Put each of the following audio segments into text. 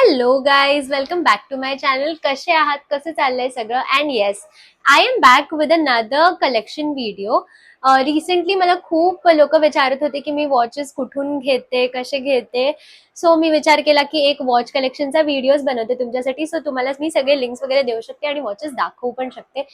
Hello guys, welcome back to my channel. कसे आहात, कसं चाललंय सगळं? And yes, I am back with another collection video. Recently मला खूप लोक विचारत होते की मी वॉचेस कुठून घेते, कसे घेते. सो मी विचार केला की एक वॉच कलेक्शनचा व्हिडिओज बनवते तुमच्यासाठी. सो तुम्हाला मी सगळे लिंक्स वगैरे देऊ शकते आणि वॉचेस दाखवू पण शकते.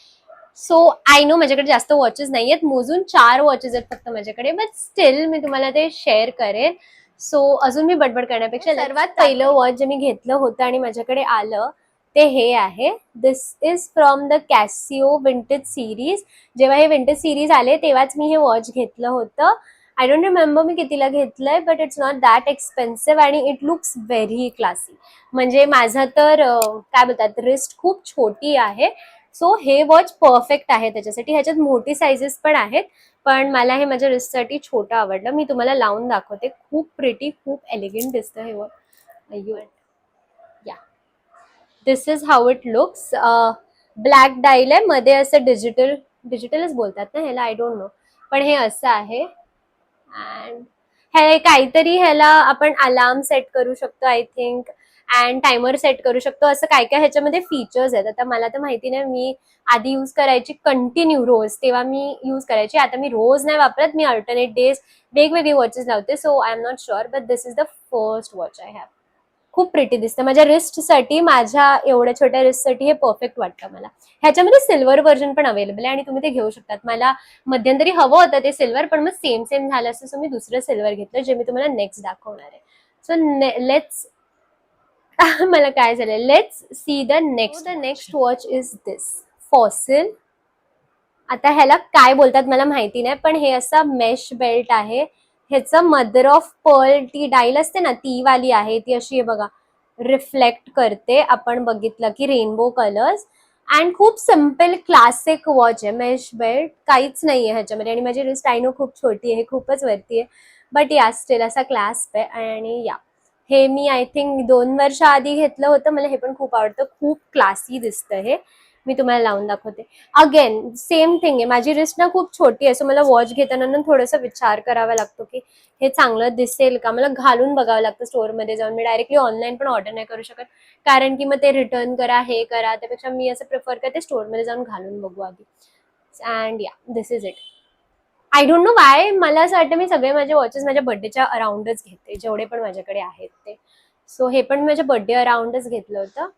सो आय नो माझ्याकडे जास्त वॉचेस नाही आहेत, मोजून 4 वॉचेस आहेत फक्त माझ्याकडे, बट स्टील मी तुम्हाला ते शेअर करेन. सो अजून मी बडबड करण्यापेक्षा सर्वात पहिलं वॉच जे मी घेतलं होतं आणि माझ्याकडे आलं ते हे आहे. This is from the Casio vintage series. जेव्हा हे विंटेज सिरीज आले तेव्हाच मी हे वॉच घेतलं होतं. आय डोंट रिमेंबर मी कितीला घेतलंय, but it's not that expensive आणि इट लुक्स व्हेरी क्लासी. म्हणजे माझं तर काय बोलतात, रिस्ट खूप छोटी आहे. सो हे वॉच परफेक्ट आहे त्याच्यासाठी. ह्याच्यात मोठी साइजेस पण आहेत, पण मला हे माझ्या रिस्टसाठी छोटं आवडलं. मी तुम्हाला लावून दाखवते. खूप प्रिटी, खूप एलिगंट दिसतं हे watch. Yeah, this is how it looks. Black dial आहे, मध्ये असं डिजिटलच बोलतात ना ह्याला, आय डोंट नो, पण हे असं आहे. अँड हे काहीतरी, ह्याला आपण अलार्म सेट करू शकतो I think, and timer set करू शकतो. असं काय काय ह्याच्यामध्ये फीचर्स आहेत. आता मला तर माहिती नाही, मी आधी यूज करायची कंटिन्यू रोज, तेव्हा मी यूज करायची. आता मी रोज नाही वापरत, मी अल्टरनेट डेज वेगवेगळी वॉचेस लावते. So I am not sure, but this is the first watch I have. खूप प्रिटी दिसतं माझ्या रिस्टसाठी. माझ्या एवढ्या छोट्या रिस्टसाठी हे परफेक्ट वाटतं मला. ह्याच्यामध्ये सिल्वर व्हर्जन पण अवेलेबल आहे आणि तुम्ही ते घेऊ शकतात. मला मध्यंतरी हवं होतं ते सिल्वर, पण मग सेम झालं असं, सो मी दुसरं सिल्वर घेतलं, जे मी तुम्हाला नेक्स्ट दाखवणार आहे. सो लेट्स मला काय झालं, let's see the next. The next watch is this fossil. आता ह्याला काय बोलतात मला माहिती नाही, पण हे असा मेश बेल्ट आहे. ह्याचं मदर ऑफ पर्ल, ती डाईल असते ना ती वाली आहे. ती अशी आहे बघा, रिफ्लेक्ट करते. आपण बघितलं की रेनबो कलर्स. अँड खूप सिम्पल क्लासिक वॉच आहे. मेश बेल्ट काहीच नाहीये ह्याच्यामध्ये. आणि माझी रिस्ट आय नो खूप छोटी आहे, खूपच वरती आहे, बट या स्टील असा क्लास्प आहे. आणि या, हे मी आय थिंक 2 वर्ष आधी घेतलं होतं. मला हे पण खूप आवडतं, खूप क्लासी दिसतं हे. मी तुम्हाला लावून दाखवते. अगेन सेम थिंग आहे, माझी रिस्ट ना खूप छोटी आहे. सो मला वॉच घेताना थोडासा विचार करावा लागतो की हे चांगलं दिसेल का. मला घालून बघावं लागतं स्टोअरमध्ये जाऊन. मी डायरेक्टली ऑनलाईन पण ऑर्डर नाही करू शकत, कारण की मग ते रिटर्न करा, हे करा. त्यापेक्षा मी असं प्रिफर करते स्टोअरमध्ये जाऊन घालून बघू आधी. And yeah, this is it. I don't know why, मला असं वाटतं मी सगळे माझे वॉचेस माझ्या बर्थडेच्या अराउंडच घेते, जेवढे पण माझ्याकडे आहेत ते. सो हे पण माझ्या बर्थडे अराउंडच घेतलं होतं.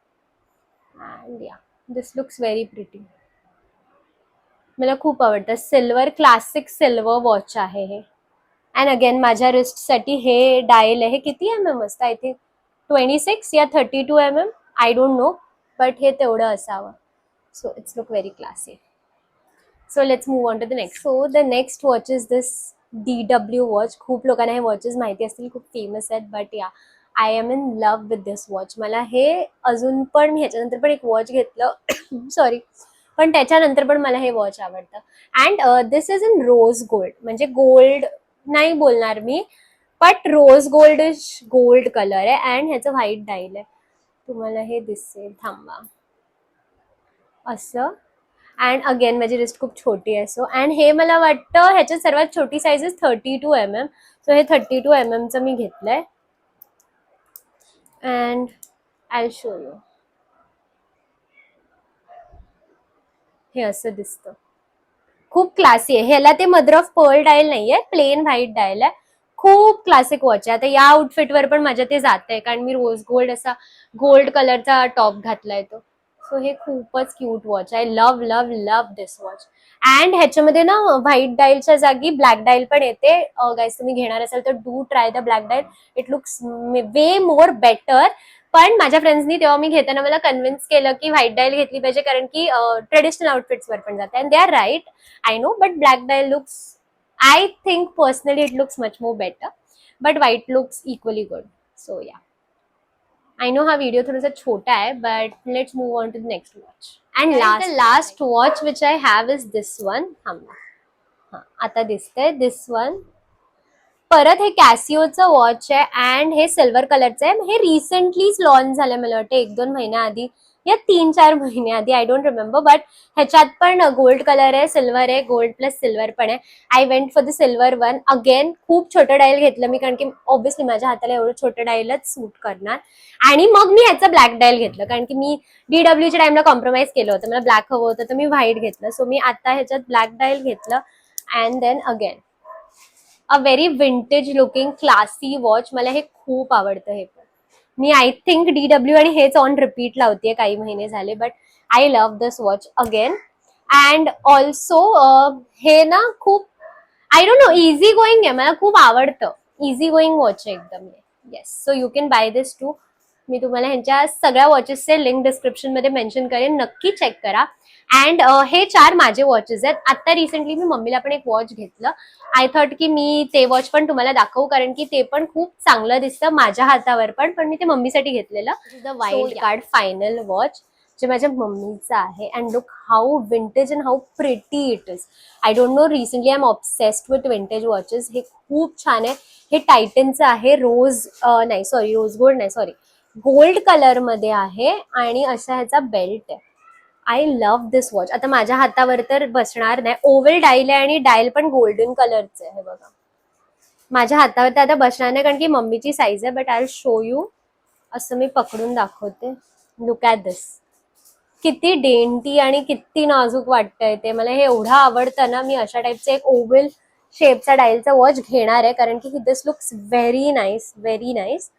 And yeah, this looks very pretty. मला खूप आवडतं. सिल्वर, क्लासिक सिल्वर वॉच आहे हे. अँड अगेन माझ्या रिस्टसाठी हे डायल आहे. किती MM असतं, आय थिंक 26 या 32 MM, I don't know, but हे तेवढं असावं. So it's look very classy. So let's move on to the next. So the next watch is this DW watch. खूप लोकांना हे वॉचेस माहिती असतील, खूप फेमस आहेत, but yeah, I am in love with this watch. मला हे अजून पण, मी ह्याच्यानंतर पण एक वॉच घेतलं सॉरी, पण त्याच्यानंतर पण मला हे वॉच आवडतं. And this is in rose gold. म्हणजे गोल्ड नाही बोलणार मी, but rose gold is gold colour आहे. अँड ह्याचं व्हाईट डाईल आहे. तुम्हाला हे दिसेल, थांबा, असं. अँड अगेन माझी रिस्ट खूप छोटी आहे. सो अँड हे मला वाटतं ह्याच्यात सर्वात छोटी साईज इज 32 MM. सो हे 32 MM मी घेतलंय. And I show you. हे असं दिसतं, खूप क्लासी आहे. ह्याला ते मदर ऑफ पर्ल डायल नाहीये, प्लेन व्हाईट डायल आहे. खूप क्लासिक वॉच आहे. आता या आउटफिटवर पण माझ्या ते जात आहे, कारण मी रोज गोल्ड असा गोल्ड कलरचा टॉप घातलाय तो. सो हे खूपच क्यूट वॉच आहे. Love love love this watch. And ह्याच्यामध्ये ना व्हाईट डायलच्या जागी ब्लॅक डायल पण येते. गाईज, तुम्ही घेणार असाल तर do try the black dial. It looks way more better. पण माझ्या फ्रेंड्सनी तेव्हा मी घेताना मला कन्व्हिन्स केलं की व्हाईट डायल घेतली पाहिजे, कारण की ट्रेडिशनल आउटफिट्सवर पण जाते. And they are right, I know, but black dial looks, I think personally it looks much more better, but white looks equally good. So yeah, I know हा व्हिडिओ थोडासा छोटा आहे, but let's move on to the next watch. And the last watch which I have is this one. आता दिसतंय this one. परत हे कॅसिओचं watch आहे and हे सिल्वर कलरचं आहे. हे रिसेंटलीच लॉन्च झालंय मला वाटतं 1-2 महिन्याआधी या 3-4 महिन्याआधी, आय डोंट रिमेंबर. बट ह्याच्यात पण गोल्ड कलर आहे, सिल्वर आहे, गोल्ड प्लस सिल्वर पण आहे. I went for the silver one. Again खूप छोटं डायल घेतलं मी, कारण की ऑब्व्हियसली माझ्या हाताला एवढं छोटं डायलच सूट करणार. आणि मग मी ह्याचं ब्लॅक डायल घेतलं, कारण की मी DWच्या टाइमला कॉम्प्रोमाइज केलं होतं, मला ब्लॅक हवं होतं तर मी व्हाईट घेतलं. सो मी आता ह्याच्यात ब्लॅक डायल घेतलं. And then again a very vintage looking classy watch. मला हे खूप आवडतं. हे पण मी आय थिंक DW आणि हेच ऑन रिपीट लावतेय काही महिने झाले. But I love this watch again. And also हे ना खूप I don't know easy going आहे, मला खूप आवडतं. इझी गोईंग वॉच आहे एकदम. Yes, so you can buy this too. मी तुम्हाला ह्यांच्या सगळ्या वॉचेसचे लिंक डिस्क्रिप्शन मध्ये मेन्शन करेन, नक्की चेक करा. अँड हे 4 माझे वॉचेस आहेत. आता रिसेंटली मी मम्मीला पण एक वॉच घेतलं. आय थॉट की मी ते वॉच पण तुम्हाला दाखवू, कारण की ते पण खूप चांगलं दिसतं माझ्या हातावर पण मी ते मम्मीसाठी घेतलेलं. The wild card final watch जे माझ्या मम्मीचं आहे. And look how vintage and how pretty it is. I don't no, recently I am obsessed with vintage watches. हे खूप छान आहे. हे टायटनचं आहे. रोज गोल्ड नाही, सॉरी, गोल्ड कलर मध्ये आहे आणि अशा ह्याचा बेल्ट आहे. I love this watch. आता माझ्या हातावर तर बसणार नाही. ओव्हल डायल आहे आणि डायल पण गोल्डन कलरचं आहे. हे बघा, माझ्या हातावर तर आता बसणार नाही कारण की मम्मीची साईज आहे. But I will show you. असं मी पकडून दाखवते. लुक ॲट दिस. किती डेंटी आणि किती नाजूक वाटतंय ते. मला हे एवढं आवडतं ना, मी अशा टाईपचं एक ओव्हल शेपचा डायलचा वॉच घेणार आहे, कारण की this looks very nice, very nice.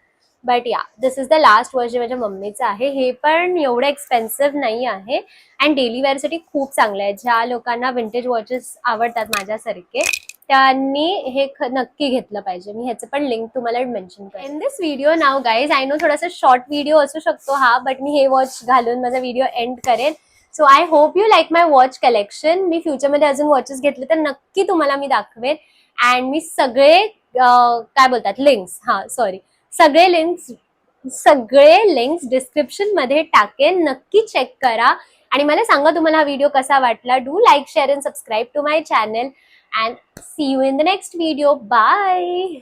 But yeah, this is the last watch जे माझ्या मम्मीचं आहे. हे पण एवढं एक्सपेन्सिव्ह नाही आहे अँड डेली वेअरसाठी खूप चांगलं आहे. ज्या लोकांना विंटेज वॉचेस आवडतात माझ्यासारखे, त्यांनी हे नक्की घेतलं पाहिजे. मी ह्याचं पण लिंक तुम्हाला मेन्शन करेन in this video. Now guys, I know थोडासा शॉर्ट व्हिडिओ असू शकतो हा, बट मी हे वॉच घालून माझा व्हिडिओ एंड करेन. So I hope you like my watch collection. मी फ्युचरमध्ये अजून वॉचेस घेतले तर नक्की तुम्हाला मी दाखवेन. अँड मी सगळे काय बोलतात लिंक्स, सगळे लिंक्स डिस्क्रिप्शन मध्ये टाकेन, नक्की चेक करा. आणि मला सांगा तुम्हाला हा व्हिडिओ कसा वाटला. Do like, share and subscribe to my channel. And see you in the next video. Bye.